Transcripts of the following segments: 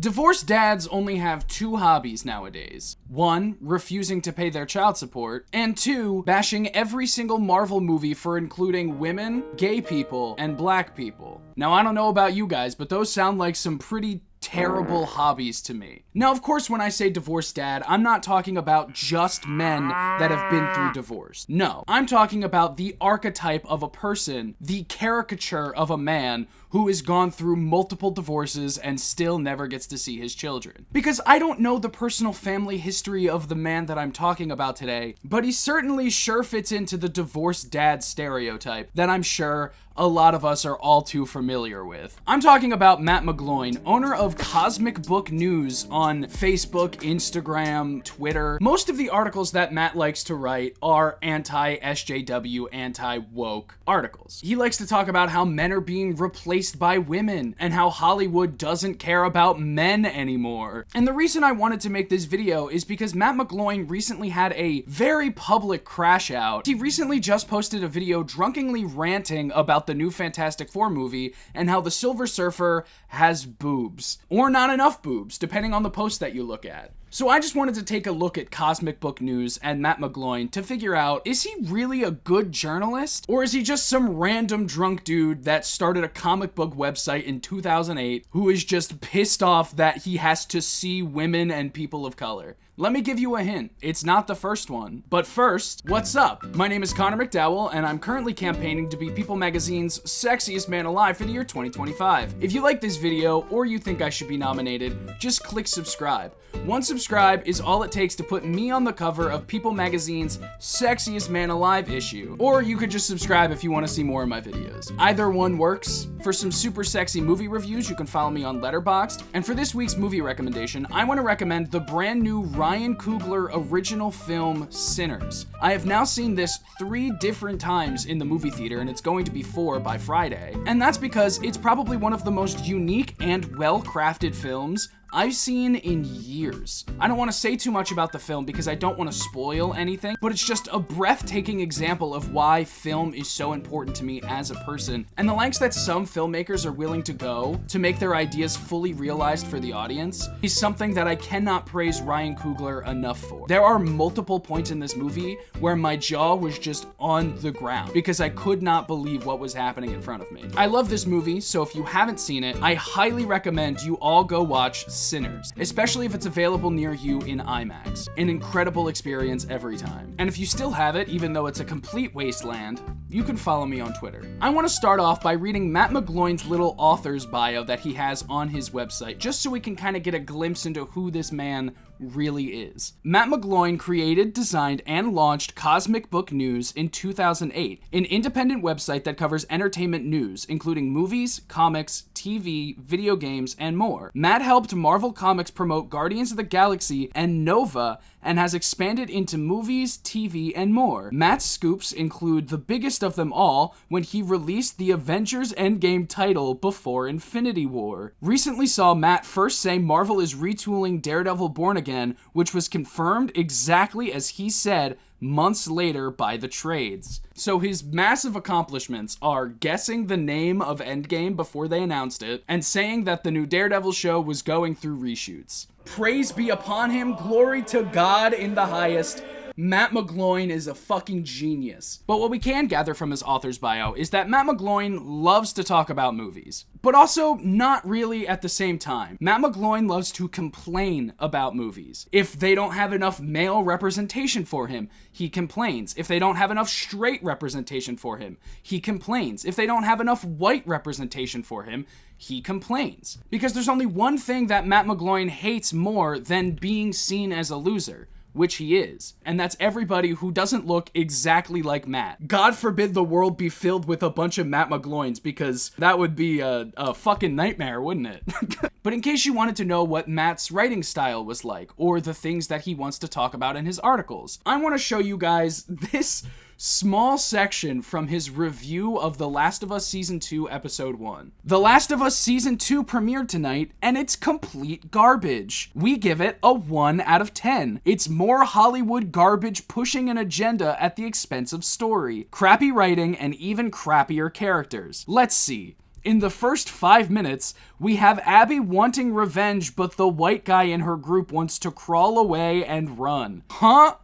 Divorced dads only have two hobbies nowadays. One, refusing to pay their child support, and two, bashing every single Marvel movie for including women, gay people, and black people. Now, I don't know about you guys, but those sound like some pretty terrible hobbies to me. Now, of course, when I say divorced dad, I'm not talking about just men that have been through divorce. No, I'm talking about the archetype of a person, the caricature of a man who has gone through multiple divorces and still never gets to see his children. Because I don't know the personal family history of the man that I'm talking about today, but he certainly sure fits into the divorced dad stereotype that I'm sure a lot of us are all too familiar with. I'm talking about Matt McGloin, owner of Cosmic Book News on Facebook, Instagram, Twitter. Most of the articles that Matt likes to write are anti-SJW, anti-woke articles. He likes to talk about how men are being replaced by women and how Hollywood doesn't care about men anymore. And the reason I wanted to make this video is because Matt McGloin recently had a very public crash out. He recently just posted a video drunkenly ranting about the new Fantastic Four movie and how the Silver Surfer has boobs. Or not enough boobs, depending on the post that you look at. So I just wanted to take a look at Cosmic Book News and Matt McGloin to figure out, is he really a good journalist? Or is he just some random drunk dude that started a comic book website in 2008 who is just pissed off that he has to see women and people of color? Let me give you a hint. It's not the first one. But first, what's up? My name is Connor McDowell, and I'm currently campaigning to be People Magazine's Sexiest Man Alive for the year 2025. If you like this video, or you think I should be nominated, just click subscribe. One subscribe is all it takes to put me on the cover of People Magazine's Sexiest Man Alive issue. Or you could just subscribe if you want to see more of my videos. Either one works. For some super sexy movie reviews, you can follow me on Letterboxd. And for this week's movie recommendation, I want to recommend the brand new Ryan Coogler original film, Sinners. I have now seen this 3 different times in the movie theater, and it's going to be 4 by Friday. And that's because it's probably one of the most unique and well-crafted films I've seen in years. I don't want to say too much about the film because I don't want to spoil anything, but it's just a breathtaking example of why film is so important to me as a person, and the lengths that some filmmakers are willing to go to make their ideas fully realized for the audience is something that I cannot praise Ryan Coogler enough for. There are multiple points in this movie where my jaw was just on the ground because I could not believe what was happening in front of me. I love this movie, so if you haven't seen it, I highly recommend you all go watch Sinners, especially if it's available near you in IMAX. An incredible experience every time. And if you still have it, even though it's a complete wasteland, you can follow me on Twitter. I want to start off by reading Matt McGloin's little author's bio that he has on his website, just so we can kind of get a glimpse into who this man really is. Matt McGloin created, designed, and launched Cosmic Book News in 2008, an independent website that covers entertainment news, including movies, comics, TV, video games, and more. Matt helped Marvel Comics promote Guardians of the Galaxy and Nova, and has expanded into movies, TV, and more. Matt's scoops include the biggest of them all when he released the Avengers Endgame title before Infinity War. Recently saw Matt first say Marvel is retooling Daredevil Born Again, which was confirmed exactly as he said months later by the trades. So his massive accomplishments are guessing the name of Endgame before they announced it, and saying that the new Daredevil show was going through reshoots. Praise be upon him, glory to God in the highest. Matt McGloin is a fucking genius. But what we can gather from his author's bio is that Matt McGloin loves to talk about movies, but also not really at the same time. Matt McGloin loves to complain about movies. If they don't have enough male representation for him, he complains. If they don't have enough straight representation for him, he complains. If they don't have enough white representation for him, he complains. Because there's only one thing that Matt McGloin hates more than being seen as a loser, which he is, and that's everybody who doesn't look exactly like Matt. God forbid the world be filled with a bunch of Matt McGloins, because that would be a fucking nightmare, wouldn't it? But in case you wanted to know what Matt's writing style was like, or the things that he wants to talk about in his articles, I want to show you guys this small section from his review of The Last of Us Season 2, Episode 1. The Last of Us Season 2 premiered tonight, and it's complete garbage. We give it a 1 out of 10. It's more Hollywood garbage pushing an agenda at the expense of story, crappy writing, and even crappier characters. Let's see. In the first 5 minutes, we have Abby wanting revenge, but the white guy in her group wants to crawl away and run. Huh?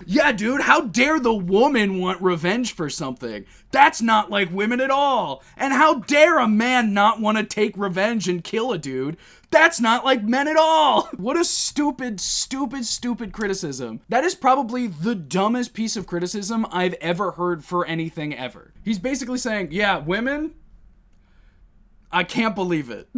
Yeah, dude, how dare the woman want revenge for something? That's not like women at all. And how dare a man not want to take revenge and kill a dude? That's not like men at all. What a stupid, stupid, stupid criticism. That is probably the dumbest piece of criticism I've ever heard for anything ever. He's basically saying, yeah, women, I can't believe it.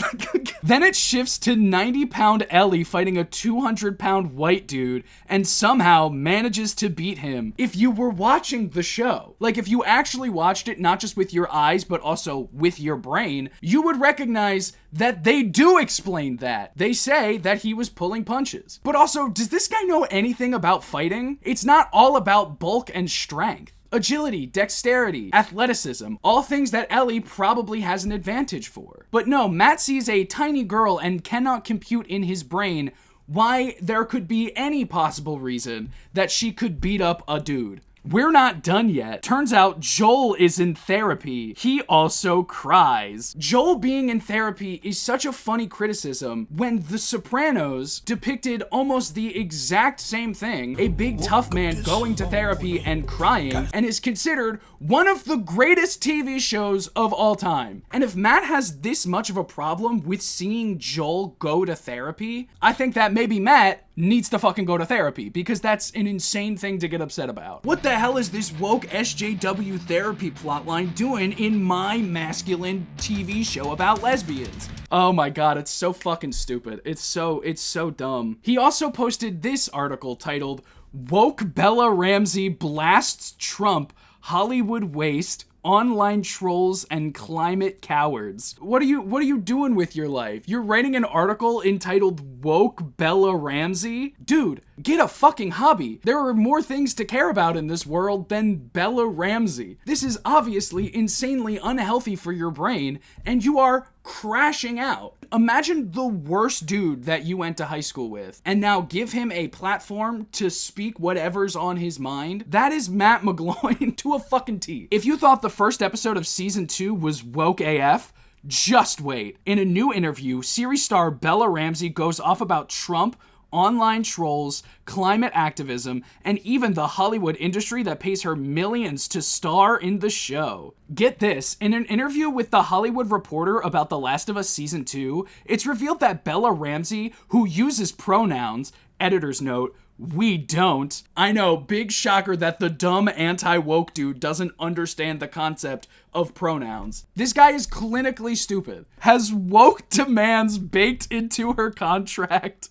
Then it shifts to 90-pound Ellie fighting a 200-pound white dude and somehow manages to beat him. If you were watching the show, like if you actually watched it, not just with your eyes, but also with your brain, you would recognize that they do explain that. They say that he was pulling punches. But also, does this guy know anything about fighting? It's not all about bulk and strength. Agility, dexterity, athleticism, all things that Ellie probably has an advantage for. But no, Matt sees a tiny girl and cannot compute in his brain why there could be any possible reason that she could beat up a dude. We're not done yet. Turns out Joel is in therapy. He also cries. Joel being in therapy is such a funny criticism when The Sopranos depicted almost the exact same thing. A big tough man going to therapy and crying, and is considered one of the greatest TV shows of all time. And if Matt has this much of a problem with seeing Joel go to therapy, I think that maybe Matt needs to fucking go to therapy, because that's an insane thing to get upset about. What the hell is this woke SJW therapy plotline doing in my masculine TV show about lesbians? Oh my god, it's so fucking stupid. It's so dumb. He also posted this article titled, "Woke Bella Ramsey Blasts Trump, Hollywood Waste, Online Trolls and Climate Cowards." What are you doing with your life? You're writing an article entitled "Woke Bella Ramsey"? Dude, get a fucking hobby. There are more things to care about in this world than Bella Ramsey. This is obviously insanely unhealthy for your brain, and you are crashing out. Imagine the worst dude that you went to high school with, and now give him a platform to speak whatever's on his mind. That is Matt McGloin to a fucking T. If you thought the first episode of season 2 was woke AF, just wait. In a new interview, series star Bella Ramsey goes off about Trump, online trolls, climate activism, and even the Hollywood industry that pays her millions to star in the show. Get this, in an interview with The Hollywood Reporter about The Last of Us Season 2, it's revealed that Bella Ramsey, who uses pronouns, editor's note, we don't. I know, big shocker that the dumb anti-woke dude doesn't understand the concept of pronouns. This guy is clinically stupid. Has woke demands baked into her contract.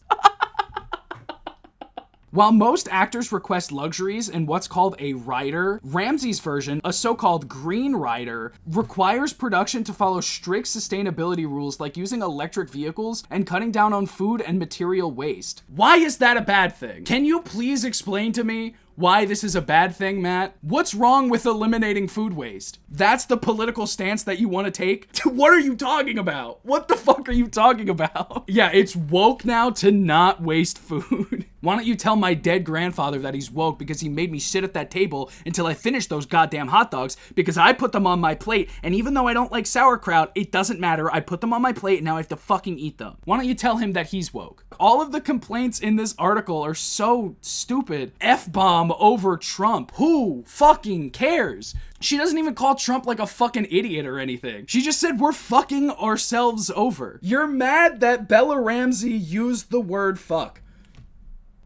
While most actors request luxuries in what's called a rider, Ramsey's version, a so-called green rider, requires production to follow strict sustainability rules like using electric vehicles and cutting down on food and material waste. Why is that a bad thing? Can you please explain to me why this is a bad thing, Matt? What's wrong with eliminating food waste? That's the political stance that you want to take? What are you talking about? What the fuck are you talking about? Yeah, it's woke now to not waste food. Why don't you tell my dead grandfather that he's woke because he made me sit at that table until I finished those goddamn hot dogs because I put them on my plate, and even though I don't like sauerkraut, it doesn't matter. I put them on my plate and now I have to fucking eat them. Why don't you tell him that he's woke? All of the complaints in this article are so stupid. F-bomb over Trump. Who fucking cares? She doesn't even call Trump like a fucking idiot or anything. She just said we're fucking ourselves over. You're mad that Bella Ramsey used the word fuck.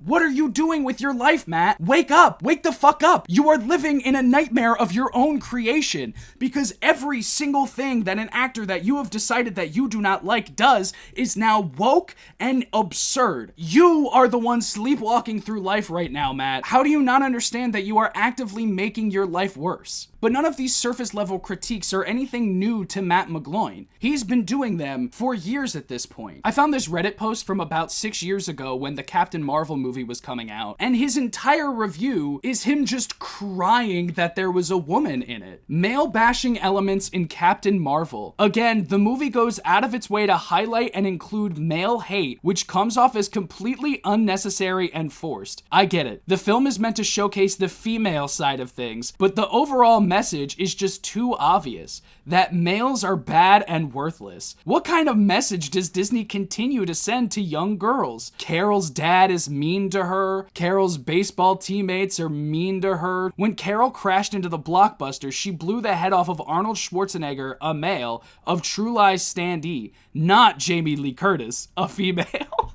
What are you doing with your life, Matt? Wake up! Wake the fuck up! You are living in a nightmare of your own creation, because every single thing that an actor that you have decided that you do not like does is now woke and absurd. You are the one sleepwalking through life right now, Matt. How do you not understand that you are actively making your life worse? But none of these surface level critiques are anything new to Matt McGloin. He's been doing them for years at this point. I found this Reddit post from about 6 years ago when the Captain Marvel movie movie was coming out, and his entire review is him just crying that there was a woman in it. Male bashing elements in Captain Marvel. Again, the movie goes out of its way to highlight and include male hate, which comes off as completely unnecessary and forced. I get it. The film is meant to showcase the female side of things, but the overall message is just too obvious, that males are bad and worthless. What kind of message does Disney continue to send to young girls? Carol's dad is mean to her. Carol's baseball teammates are mean to her. When Carol crashed into the Blockbuster, she blew the head off of Arnold Schwarzenegger, a male, of True Lies standee, not Jamie Lee Curtis, a female.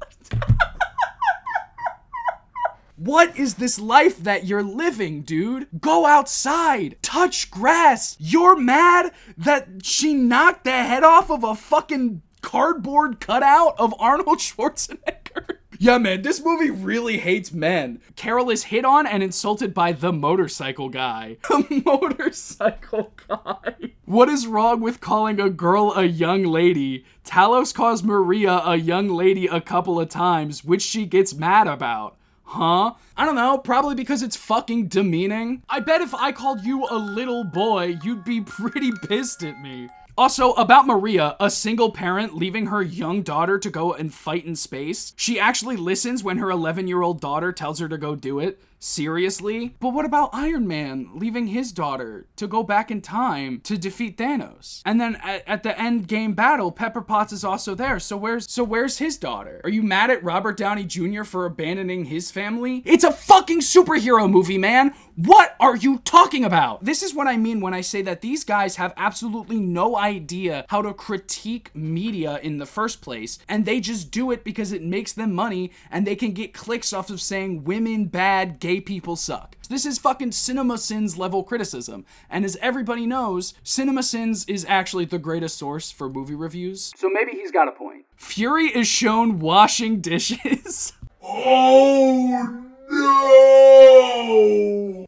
What is this life that you're living, dude? Go outside. Touch grass. You're mad that she knocked the head off of a fucking cardboard cutout of Arnold Schwarzenegger? Yeah, man, this movie really hates men. Carol is hit on and insulted by the motorcycle guy. The motorcycle guy. What is wrong with calling a girl a young lady? Talos calls Maria a young lady a couple of times, which she gets mad about. Huh? I don't know, probably because it's fucking demeaning. I bet if I called you a little boy, you'd be pretty pissed at me. Also, about Maria, a single parent leaving her young daughter to go and fight in space. She actually listens when her 11-year-old daughter tells her to go do it. Seriously? But what about Iron Man leaving his daughter to go back in time to defeat Thanos? And then at the end game battle, Pepper Potts is also there. So where's his daughter? Are you mad at Robert Downey Jr. for abandoning his family? It's a fucking superhero movie, man. What are you talking about? This is what I mean when I say that these guys have absolutely no idea how to critique media in the first place, and they just do it because it makes them money and they can get clicks off of saying women bad, gay people suck. This is fucking CinemaSins level criticism, and as everybody knows, CinemaSins is actually the greatest source for movie reviews, so maybe he's got a point. Fury is shown washing dishes. Oh no!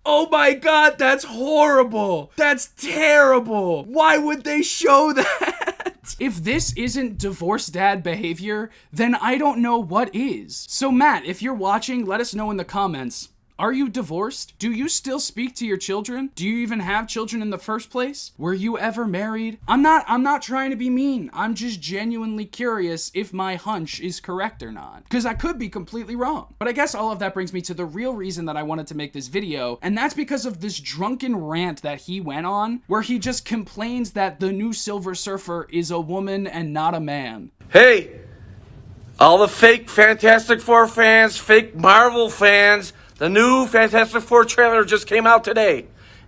Oh my god, that's horrible! That's terrible! Why would they show that? If this isn't divorced dad behavior, then I don't know what is. So Matt, if you're watching, let us know in the comments. Are you divorced? Do you still speak to your children? Do you even have children in the first place? Were you ever married? I'm not trying to be mean. I'm just genuinely curious if my hunch is correct or not. Because I could be completely wrong. But I guess all of that brings me to the real reason that I wanted to make this video, and that's because of this drunken rant that he went on, where he just complains that the new Silver Surfer is a woman and not a man. Hey, all the fake Fantastic Four fans, fake Marvel fans, the new Fantastic Four trailer just came out today.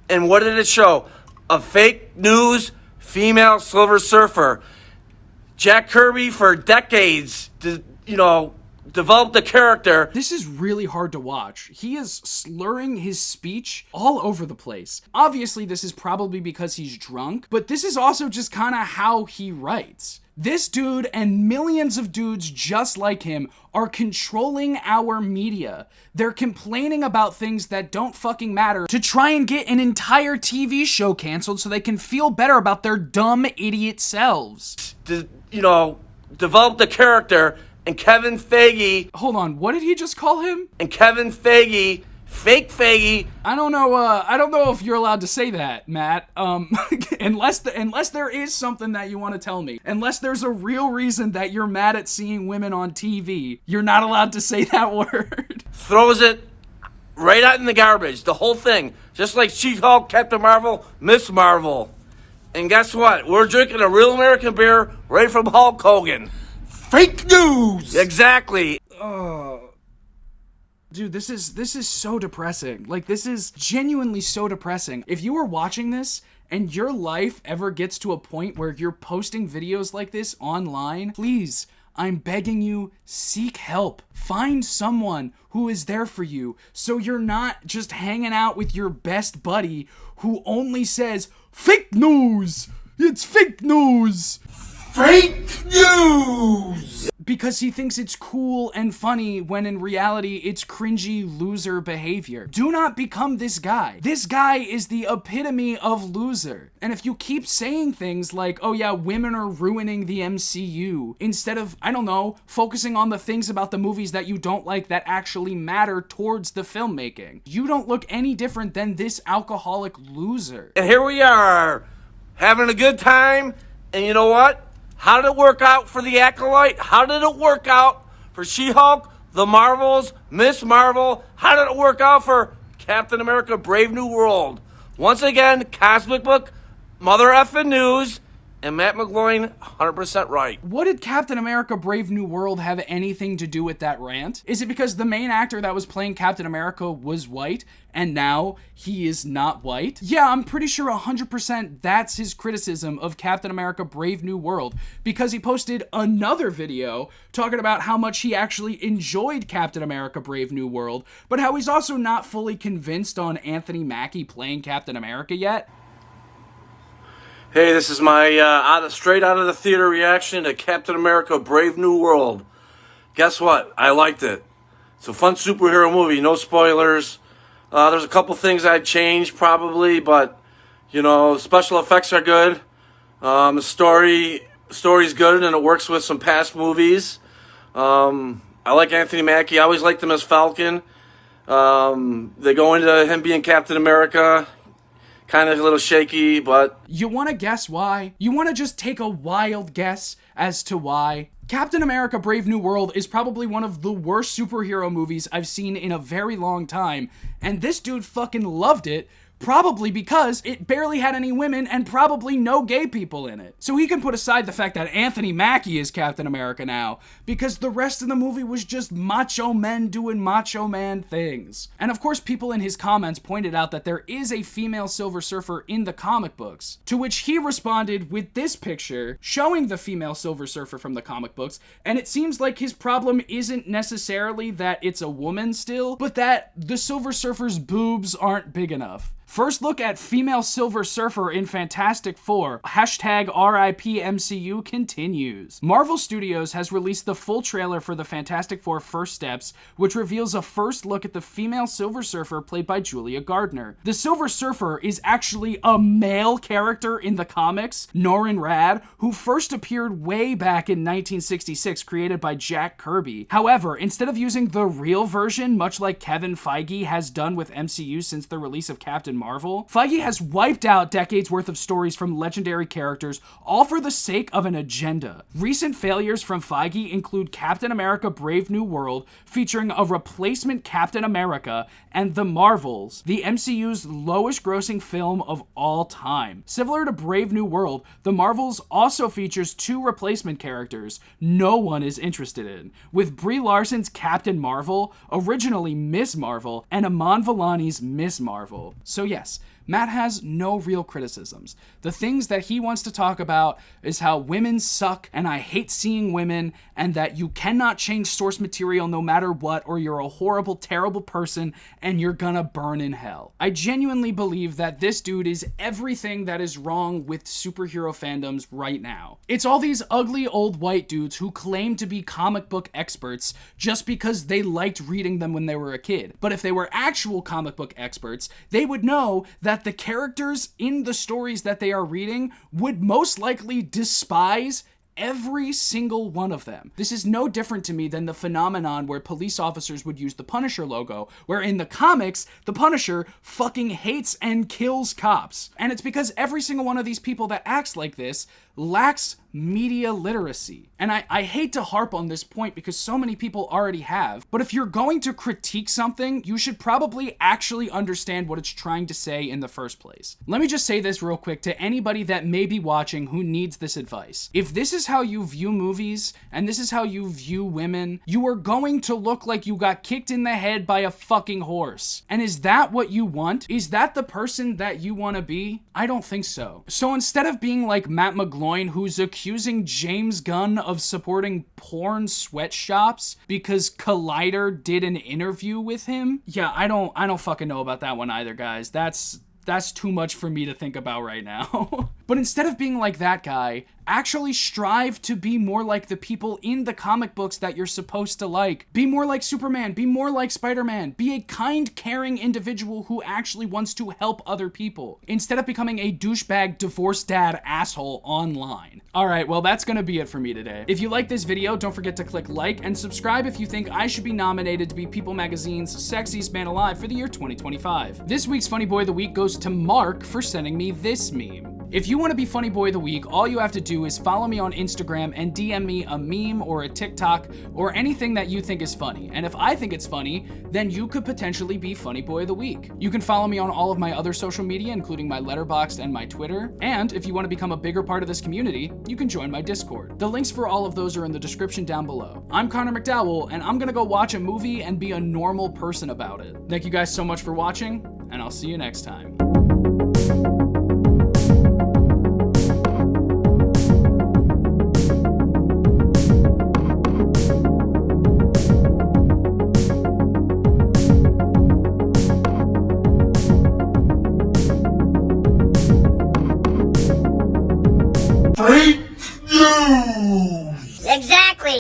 And what did it show? A fake news female Silver Surfer. Jack Kirby, for decades, developed the character. This is really hard to watch. He is slurring his speech all over the place. Obviously, this is probably because he's drunk, but this is also just kind of how he writes. This dude and millions of dudes just like him are controlling our media. They're complaining about things that don't fucking matter to try and get an entire TV show canceled so they can feel better about their dumb idiot selves. Develop the character, and Kevin Feige... Hold on, what did he just call him? And Kevin Feige... Fake Feige. I don't know if you're allowed to say that, Matt. Unless there is something that you want to tell me. Unless there's a real reason that you're mad at seeing women on TV. You're not allowed to say that word. Throws it right out in the garbage. The whole thing. Just like She-Hulk, Captain Marvel, Miss Marvel. And guess what? We're drinking a real American beer right from Hulk Hogan. Fake news! Exactly. Dude, this is so depressing. Like, this is genuinely so depressing. If you are watching this and your life ever gets to a point where you're posting videos like this online, please, I'm begging you, seek help. Find someone who is there for you so you're not just hanging out with your best buddy who only says, fake news! It's fake news! Fake news! Because he thinks it's cool and funny when in reality it's cringy loser behavior. Do not become this guy. This guy is the epitome of loser. And if you keep saying things like, oh yeah, women are ruining the MCU, instead of, I don't know, focusing on the things about the movies that you don't like that actually matter towards the filmmaking, you don't look any different than this alcoholic loser. And here we are, having a good time, and you know what? How did it work out for the Acolyte? How did it work out for She-Hulk, the Marvels, Miss Marvel? How did it work out for Captain America, Brave New World? Once again, Cosmic Book, Mother Effin' News, and Matt McGloin, 100% right. What did Captain America Brave New World have anything to do with that rant? Is it because the main actor that was playing Captain America was white, and now he is not white? Yeah, I'm pretty sure 100% that's his criticism of Captain America Brave New World, because he posted another video talking about how much he actually enjoyed Captain America Brave New World, but how he's also not fully convinced on Anthony Mackie playing Captain America yet. Hey, this is my straight out of the theater reaction to Captain America Brave New World. Guess what? I liked it. It's a fun superhero movie, no spoilers. There's a couple things I'd change probably, but, you know, special effects are good. The story's good, and it works with some past movies. I like Anthony Mackie. I always liked him as Falcon. They go into him being Captain America. Kind of a little shaky, but... You want to guess why? You want to just take a wild guess as to why? Captain America Brave New World is probably one of the worst superhero movies I've seen in a very long time, and this dude fucking loved it, probably because it barely had any women and probably no gay people in it. So he can put aside the fact that Anthony Mackie is Captain America now, because the rest of the movie was just macho men doing macho man things. And of course, people in his comments pointed out that there is a female Silver Surfer in the comic books, to which he responded with this picture showing the female Silver Surfer from the comic books, and it seems like his problem isn't necessarily that it's a woman still, but that the Silver Surfer's boobs aren't big enough. First look at female Silver Surfer in Fantastic Four. Hashtag RIP MCU continues. Marvel Studios has released the full trailer for the Fantastic Four First Steps, which reveals a first look at the female Silver Surfer played by Julia Gardner. The Silver Surfer is actually a male character in the comics, Norrin Radd, who first appeared way back in 1966, created by Jack Kirby. However, instead of using the real version, much like Kevin Feige has done with MCU since the release of Captain Marvel, Feige has wiped out decades worth of stories from legendary characters, all for the sake of an agenda. Recent failures from Feige include Captain America Brave New World, featuring a replacement Captain America, and The Marvels, the MCU's lowest grossing film of all time. Similar to Brave New World, The Marvels also features two replacement characters no one is interested in, with Brie Larson's Captain Marvel, originally Miss Marvel, and Iman Vellani's Miss Marvel. So yes, Matt has no real criticisms. The things that he wants to talk about is how women suck and I hate seeing women, and that you cannot change source material no matter what, or you're a horrible, terrible person and you're gonna burn in hell. I genuinely believe that this dude is everything that is wrong with superhero fandoms right now. It's all these ugly old white dudes who claim to be comic book experts just because they liked reading them when they were a kid. But if they were actual comic book experts, they would know that the characters in the stories that they are reading would most likely despise every single one of them. This is no different to me than the phenomenon where police officers would use the Punisher logo, where in the comics, the Punisher fucking hates and kills cops. And it's because every single one of these people that acts like this lacks media literacy. And I hate to harp on this point because so many people already have, but if you're going to critique something, you should probably actually understand what it's trying to say in the first place. Let me just say this real quick to anybody that may be watching who needs this advice. If this is how you view movies, and this is how you view women, you are going to look like you got kicked in the head by a fucking horse. And is that what you want? Is that the person that you want to be? I don't think so. So instead of being like Matt McGloin, who's accusing James Gunn of supporting porn sweatshops because Collider did an interview with him. Yeah, I don't fucking know about that one either, guys. That's too much for me to think about right now. But instead of being like that guy, Actually strive to be more like the people in the comic books that you're supposed to like. Be more like Superman, be more like Spider-Man, be a kind, caring individual who actually wants to help other people, instead of becoming a douchebag divorced dad asshole online. Alright, well that's gonna be it for me today. If you like this video, don't forget to click like and subscribe if you think I should be nominated to be People Magazine's Sexiest Man Alive for the year 2025. This week's Funny Boy of the Week goes to Mark for sending me this meme. If you want to be Funny Boy of the Week, all you have to do is follow me on Instagram and DM me a meme or a TikTok or anything that you think is funny. And if I think it's funny, then you could potentially be Funny Boy of the Week. You can follow me on all of my other social media, including my Letterboxd and my Twitter. And if you want to become a bigger part of this community, you can join my Discord. The links for all of those are in the description down below. I'm Connor McDowell, and I'm gonna go watch a movie and be a normal person about it. Thank you guys so much for watching, and I'll see you next time. Freak